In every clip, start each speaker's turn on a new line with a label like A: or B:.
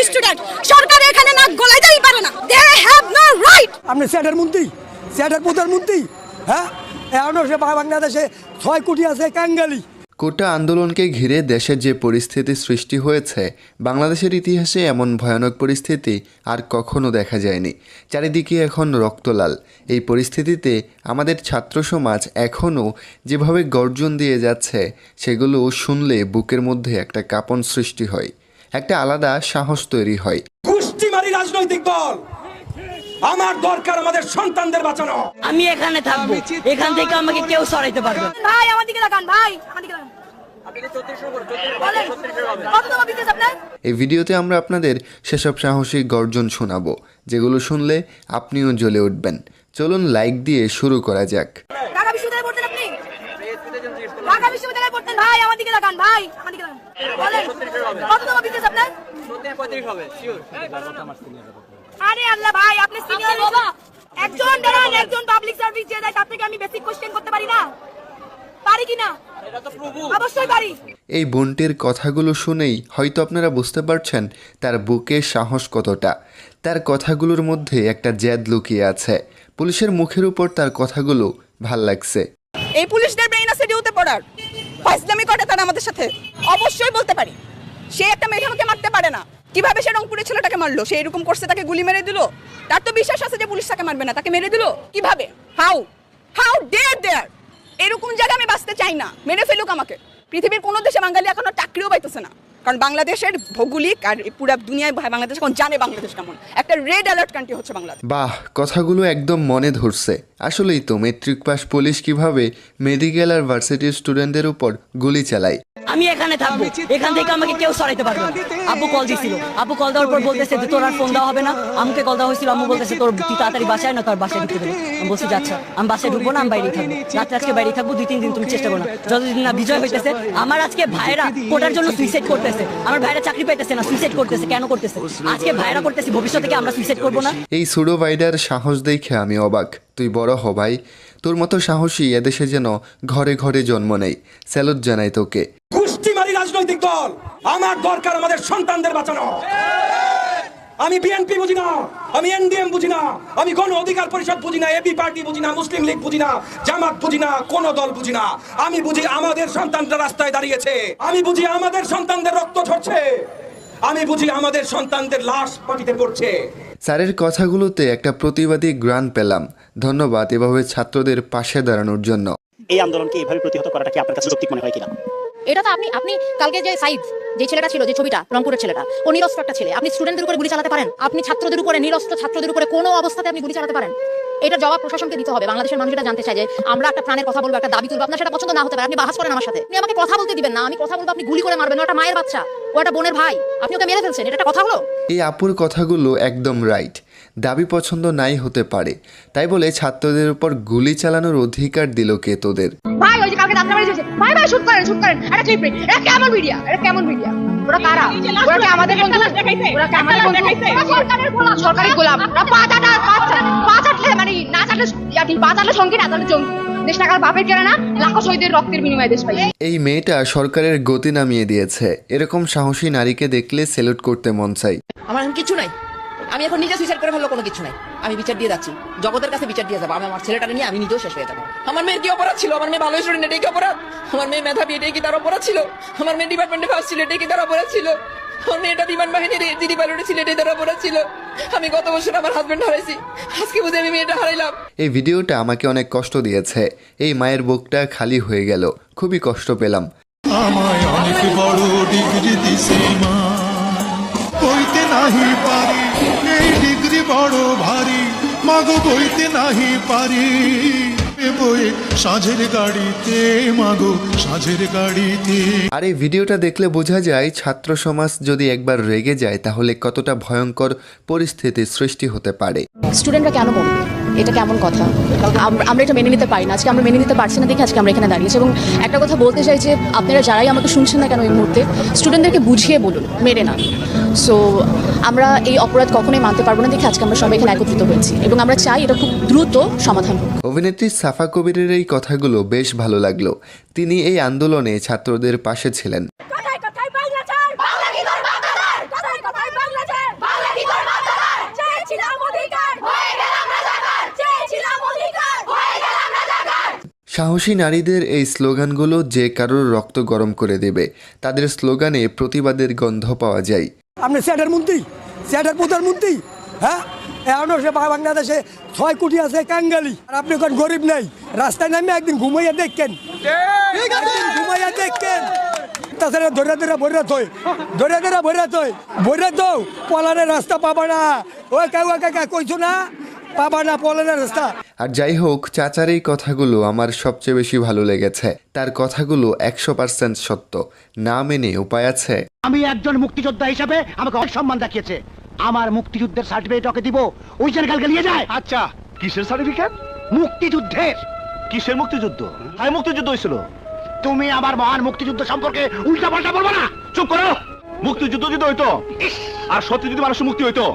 A: Student, সরকার এখানে নাক গলাইতেই পারে না। They have no right.
B: আপনি সেটার মন্ত্রী, সেটার প্রধানমন্ত্রী, হ্যাঁ এখন সে বাংলাদেশে 6 কোটি আছে কাঙ্গালি।
C: কোটা আন্দোলনকে ঘিরে দেশের যে পরিস্থিতি সৃষ্টি হয়েছে, বাংলাদেশের ইতিহাসে এমন ভয়ানক পরিস্থিতি আর কখনো দেখা যায়নি। চারিদিকে এখন রক্তলাল। এই পরিস্থিতিতে আমাদের ছাত্র সমাজ এখনও যেভাবে গর্জন দিয়ে যাচ্ছে, সেগুলো শুনলে বুকের মধ্যে একটা কাঁপন সৃষ্টি হয়, একটা আলাদা সাহস তৈরি হয়।
D: গোষ্ঠীমারি রাজনৈতিক দল, আমার দরকার আমাদের সন্তানদের বাঁচানো।
E: আমি এখানে থাকবো, এখান থেকে আমাকে কেউ সরাইতে পারবে না।
A: ভাই আমার দিকে তাকান, ভাই আমার দিকে তাকান।
C: এই ভিডিওতে আমরা আপনাদের সেসব সাহসী গর্জন শোনাবো, যেগুলো শুনলে আপনিও জ্বলে উঠবেন। চলুন লাইক দিয়ে শুরু করা যাক।
A: ঢাকা বিশ্ববিদ্যালয়ে পড়তেন আপনি? ঢাকা বিশ্ববিদ্যালয়ে পড়তেন? ভাই আমার দিকে তাকান, ভাই আমার দিকে তাকান। বলেন কততম বিসিএস আপনার? 35 হবে শিওর। আরে আল্লাহ ভাই, আপনি সিনিয়র বাবা। একজন দাঁড়ান, একজন পাবলিক সার্ভিস যে দেয় তার থেকে আমি বেসিক কোশ্চেন করতে পারি না? পারি কিনা? অবশ্যই পারি।
C: এই বোনটির কথাগুলো শুনেই হয়তো আপনারা বুঝতে পারছেন তার বুকে সাহস কতটা। তার কথাগুলোর মধ্যে একটা জেদ লুকিয়ে আছে। পুলিশের মুখের উপর তার কথাগুলো ভাল লাগছে।
A: এই পুলিশদের ব্রেইন আছে ডিউতে পড়ার, ফাইজলামি করে তারা আমাদের সাথে। অবশ্যই বলতে পারি, সে একটা মেধাকে মারতে পারে না। কিভাবে সে রংপুরের ছেলেটাকে মারলো? সে এরকম করছে, তাকে গুলি মেরে দিল। তার তো বিশ্বাস আছে যে পুলিশ তাকে মারবে না, তাকে মেরে দিল। কিভাবে? হাউ ডেয়ার দেয়ার? এরকম জায়গায় আমি বাঁচতে চাই না, মেরে ফেলুক আমাকে। পৃথিবীর কোনো দেশে বাঙালি এখনো চাকরিও পাইতেছে না, কারণ বাংলাদেশের ভৌগোলিক আর পুরো দুনিয়ায় বাংলাদেশ এখন জানে বাংলাদেশ কেমন। একটা রেড অ্যালার্ট কান্ট্রি হচ্ছে বাংলাদেশ।
C: বাহ, কথাগুলো একদম মনে ধরছে। আসলেই তো মেট্রিক পাস পুলিশ কিভাবে মেডিকেল আর ভার্সিটির স্টুডেন্টদের উপর গুলি চালায়।
E: আমি এখানে থাকবো, এখান থেকে আমাকে কেউ সরাইতে পারবে না। আব্বু কল দিছিল, আব্বু কল দেওয়ার পর বলতেছে যে তোর আর ফোন দেওয়া হবে না। আমাকে কল দেওয়া হয়েছিল, আম্মু বলতেছে তোর তুই তাড়াতাড়ি বাসায় না, তোর বাসায় ঢুকতে দেবে। আমি বলছি যে আচ্ছা, আমি বাসায় ঢুকবো না, আমি বাইরেই থাকবো। রাত্রে আজকে বাইরেই থাকবো, 2-3 দিন তুমি চেষ্টা করো না। যতদিন না বিজয় হইতেছে। আমার আজকে ভাইরা কোটার জন্য সুইসাইড করতেছে, আমার ভাইরা চাকরি পাইতেছে না, সুইসাইড করতেছে। কেন করতেছে? আজকে ভাইরা করতেছে, ভবিষ্যতে কি আমরা সুইসাইড করবো না?
C: এই সুডো ভাইডার সাহস দেখে আমি অবাক। তুই বড় হ ভাই, তোর মতো সাহসী এদেশে যেন ঘরে ঘরে জন্ম নেই। স্যালুট জানাই তোকে।
D: গোষ্ঠীমারি রাজনৈতিক দল, আমার দরকার আমাদের সন্তানদের বাঁচানো। আমি বিএনপি বুঝি না, আমি এনডিএম বুঝি না, আমি গণ অধিকার পরিষদ বুঝি না, এবি পার্টি বুঝি না, মুসলিম লীগ বুঝি না, জামাত বুঝি না, কোন দল বুঝি না। আমি বুঝি আমাদের সন্তানরা রাস্তায় দাঁড়িয়েছে, আমি বুঝি আমাদের সন্তানদের রক্ত ঝরছে, আমি বুঝি আমাদের সন্তানদের লাশ মাটিতে পড়ছে।
C: স্যারের কথাগুলোতে একটা প্রতিবাদী গ্রান পেলাম। ধন্যবাদ এভাবে ছাত্রদের পাশে দাঁড়ানোর জন্য।
F: এই আন্দোলনকে এইভাবে প্রতিহত করাটা কি আপনার কাছে যৌক্তিক মনে হয় কিনা?
G: এটা তো আপনি কালকে যে সাইদ যে ছেলেটা ছিল, যে ছবিটা, রংপুরের ছেলেটা, ও নিরস্ত্র একটা ছেলে। আপনি স্টুডেন্টদের উপরে গুলি চালাতে পারেন? আপনি ছাত্রদের উপরে, নিরস্ত্র ছাত্রদের উপরে কোনো অবস্থাতে আপনি গুলি চালাতে পারেন? এটার জবাব প্রশাসনকে দিতে হবে। বাংলাদেশের মানুষ এটা জানতে চায় যে আমরা একটা প্রাণের কথা বলবো, একটা দাবি তুলবো। আপনার সেটা পছন্দ না হতে পারে, আপনি বাহাস করেন আমার সাথে, আপনি আমাকে কথা বলতে দিবেন না। আমি কথা বলবো, আপনি গুলি করে মারবেন। ওটা মায়ের বাচ্চা, ও একটা বোনের ভাই, আপনি ওকে মেরে ফেলছেন। এটা একটা কথা হলো?
C: এই আপুর কথাগুলো একদম রাইট। দাবি পছন্দ নাই হতে পারে, তাই বলে ছাত্রদের উপর গুলি চালানোর অধিকার দিল কে তোদের?
A: ভাই ওই যে কালকে আপনারা বাড়ি যাচ্ছে, ভাই শুট করেন একটা ক্লিপ নেই। এটা কেমন মিডিয়া? ওরা কারা? ওরা কি আমাদের বন্ধু? ওরা কি আমাদের বন্ধু? সরকারের গোলাম, সরকারি গোলাম। ওরা পাঁচ আটলে মানে না চাটলে ইয়াটি, পাঁচ আটলে সঙ্গী, না চাটলে জঙ্গি। দেশ টাকার বাপের কেনা না, লাখো শহীদের রক্তের বিনিময়ে দেশ পাই।
C: এই মেয়েটা সরকারের গতি নামিয়ে দিয়েছে। এরকম সাহসী নারীকে দেখলে স্যালুট করতে মন চাই।
H: আমার এখন কিছু নাই, আমি এখন নিজে সুইসাইড করে ফেললো, কোনো কিছু নাই। আমি বিচার দিয়ে যাচ্ছি, জগতের কাছে বিচার দিয়ে যাবো। আমি আমার ছেলেটাকে নিয়ে আমি নিজেও শেষ হয়ে যাবো। আমার মেয়ের কি অপরাধ ছিল? আমার মেয়ে ভালো স্টুডেন্ট, এটাই কি অপরাধ? আমার মেয়ে মেধাবী, এটাই কি তার অপরাধ ছিল? আমার মেয়ে ডিপার্টমেন্টে ফার্স্ট ছিল, এটাই কি তার অপরাধ ছিল? আমার মেয়েটা বিমান বাহিনীর দিদি পাইলটে ছিল, এটাই তার অপরাধ ছিল? আমি গত বছর আমার হাজবেন্ড হারাইছি, আজকে বুঝে আমি মেয়েটা হারাইলাম।
C: এই ভিডিওটা আমাকে অনেক কষ্ট দিয়েছে। এই মায়ের বুকটা খালি হয়ে গেল, খুবই কষ্ট পেলাম।
I: আমায় অনেক বড় ডিগ্রি দিছে মা, বইতে নাহি পারি, এই ডিগ্রি বড় ভারী, মাগো বইতে নাহি পারি। বই সাঁঝের গাড়িতে, মাগো সাঁঝের গাড়িতে।
C: আর এই ভিডিওটা দেখলে বোঝা যায় ছাত্র সমাজ যদি একবার রেগে যায় তাহলে কতটা ভয়ঙ্কর পরিস্থিতির সৃষ্টি হতে পারে।
G: স্টুডেন্টরা কেন বলবে? এটা কেমন কথা? আমরা এটা মেনে নিতে পারি না। আজকে আমরা মেনে নিতে পারছি না দেখে আজকে আমরা এখানে দাঁড়িয়েছি। এবং একটা কথা বলতে চাই যে আপনারা যারাই আমাকে শুনছেন না কেন এই মুহূর্তে, স্টুডেন্টদেরকে বুঝিয়ে বলুন, মেরে না। সো আমরা এই অপরাধ কখনোই মানতে পারবো না দেখে আজকে আমরা সবাই এখানে একত্রিত হয়েছি এবং আমরা চাই এটা খুব দ্রুত সমাধান হোক।
C: অভিনেত্রী সাফা কবিরের এই কথাগুলো বেশ ভালো লাগলো। তিনি এই আন্দোলনে ছাত্রদের পাশে ছিলেন।
A: কথায় কথায় বাংলা চাই, বাংলা কি তোর বাংলা চাই, কথায় কথায় বাংলা চাই।
C: সাহসী নারীদের এই স্লোগানগুলো যে কারোর রক্ত গরম করে দেবে। তাদের স্লোগানে প্রতিবাদের গন্ধ পাওয়া যায়।
B: আপনি স্যাটের মন্ত্রী, স্যাটের প্রধানমন্ত্রী, হ্যাঁ এখনো সে বাংলাদেশে 6 কোটি আছে কাঙ্গালি, আর আপনি কোন গরিব নাই। রাস্তায় নামে একদিন ঘুমাইয়া দেখেন, ঘুমাইয়া দেখেন। তাছাড়া ধরে ভরে তো পলানের রাস্তা পাবা না। ওই কাকা কইছো না, পাবা না পলানের রাস্তা।
C: আর যাই হোক, চাচার এই কথাগুলো আমার সবচেয়ে বেশি ভালো লেগেছে। তার কথাগুলো 100% সত্য। না মেনে উপায় আছে?
J: আমি একজন মুক্তিযোদ্ধা হিসেবে আমাকে অনেক সম্মান দেখিয়েছে। আমার মুক্তিযুদ্ধের সার্টিফিকেট ওকে দিব, ওই জন্য কালকে নিয়ে যায়।
K: আচ্ছা, কিসের সার্টিফিকেট?
J: মুক্তিযুদ্ধের।
K: কিসের মুক্তিযুদ্ধ? হ্যাঁ, মুক্তিযুদ্ধ হয়েছিল।
J: তুমি আমার মহান মুক্তিযুদ্ধ সম্পর্কে উল্টা পাল্টা বলবো না।
K: চুপ করো। মুক্তিযুদ্ধ যদি হইতো আর সত্যি যদি মানুষের মুক্তি হইতো,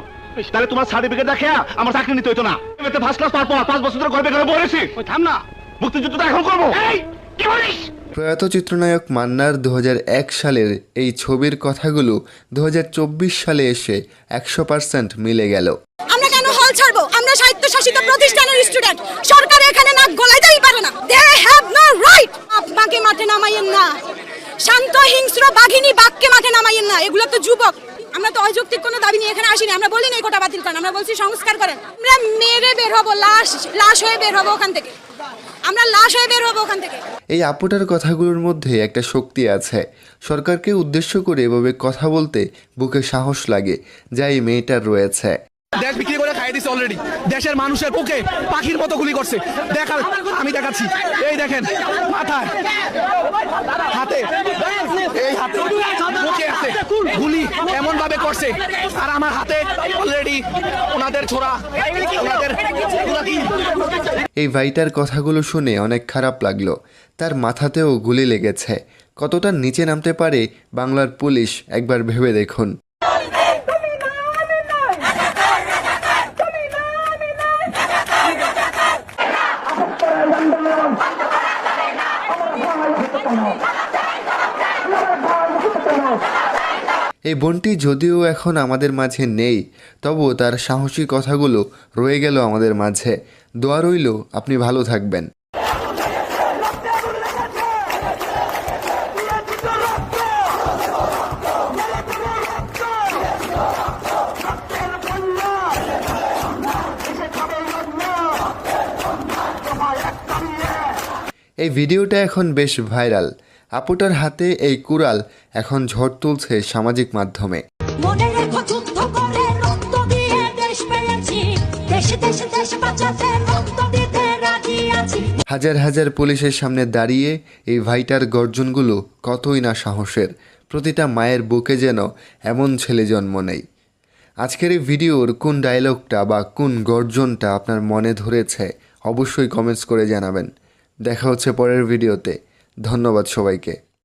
K: তাহলে তোমার সার্টিফিকেট দেখে আমার চাকরি নিতে হইতো না। এতে ফার্স্ট ক্লাস পাওয়ার পর 5 বছর ধরে ঘরে বেকার বসেছি।
J: ওই থাম না,
K: মুক্তিযুদ্ধটা এখন করবো।
J: এই কি বলিস?
C: প্রয়াত চিত্রনায়ক মান্নার 2001 সালের এই ছবির কথাগুলো 2024 সালে এসে 100% মিলে গেল।
A: আমরা কেন হল ছাড়বো? আমরা স্বায়ত্তশাসিত প্রতিষ্ঠানের স্টুডেন্ট। সরকার এখানে নাক গলাইতেই পারে না। They have no right. আপনাকে মাঠে নামাইয়েন না। শান্ত হিংস্র বাঘিনী বাঘকে মাঠে নামাইয়েন না। এগুলো তো যুবক। আমরা তো অযৌক্তিক কোনো দাবি নিয়ে এখানে আসিনি। আমরা বলিনি এই কোটা বাতিল করেন, আমরা বলছি সংস্কার করেন। আমরা মেরে বের হবো, লাশ হয়ে বের হবো ওখান থেকে। আমরা লাশ হয়ে বের হবো ওখান থেকে।
C: এই আপুটার কথাগুলোর মধ্যে একটা শক্তি আছে। সরকারকে উদ্দেশ্য করে এভাবে কথা বলতে বুকে সাহস লাগে, যা এই মেয়েটার রয়েছে।
D: দেশ বিক্রি করে খাইয়ে দিচ্ছে অলরেডি। দেশের মানুষের বুকে পাখির মতো গুলি করছে। দেখার আমি দেখাচ্ছি। এই দেখেন, মাথায়, হাতে, এই হাতে বুকে আছে গুলি এমন ভাবে করছে। আর আমার হাতে অলরেডি ওনাদের ছোড়া, ওনাদের
C: এই ভাইটার কথাগুলো শুনে অনেক খারাপ লাগলো। তার মাথাতেও গুলি লেগেছে। কতটা নিচে নামতে পারে বাংলার পুলিশ একবার ভেবে দেখুন। এই বোনটি যদিও এখন আমাদের মাঝে নেই, তবুও তার সাহসী কথাগুলো রয়ে গেল আমাদের মাঝে। দোয়া রইল আপনি ভালো থাকবেন। এই ভিডিওটা এখন বেশ ভাইরাল। আপুটার হাতে এই কুড়াল এখন ঝড় তুলছে সামাজিক মাধ্যমে। হাজার হাজার পুলিশের সামনে দাঁড়িয়ে এই ভাইটার গর্জনগুলো কতই না সাহসের। প্রতিটা মায়ের বুকে যেন এমন ছেলে জন্ম নেই। আজকের এই ভিডিওর কোন ডায়লগটা বা কোন গর্জনটা আপনার মনে ধরেছে অবশ্যই কমেন্টস করে জানাবেন। দেখা হচ্ছে পরের ভিডিওতে। ধন্যবাদ সবাইকে।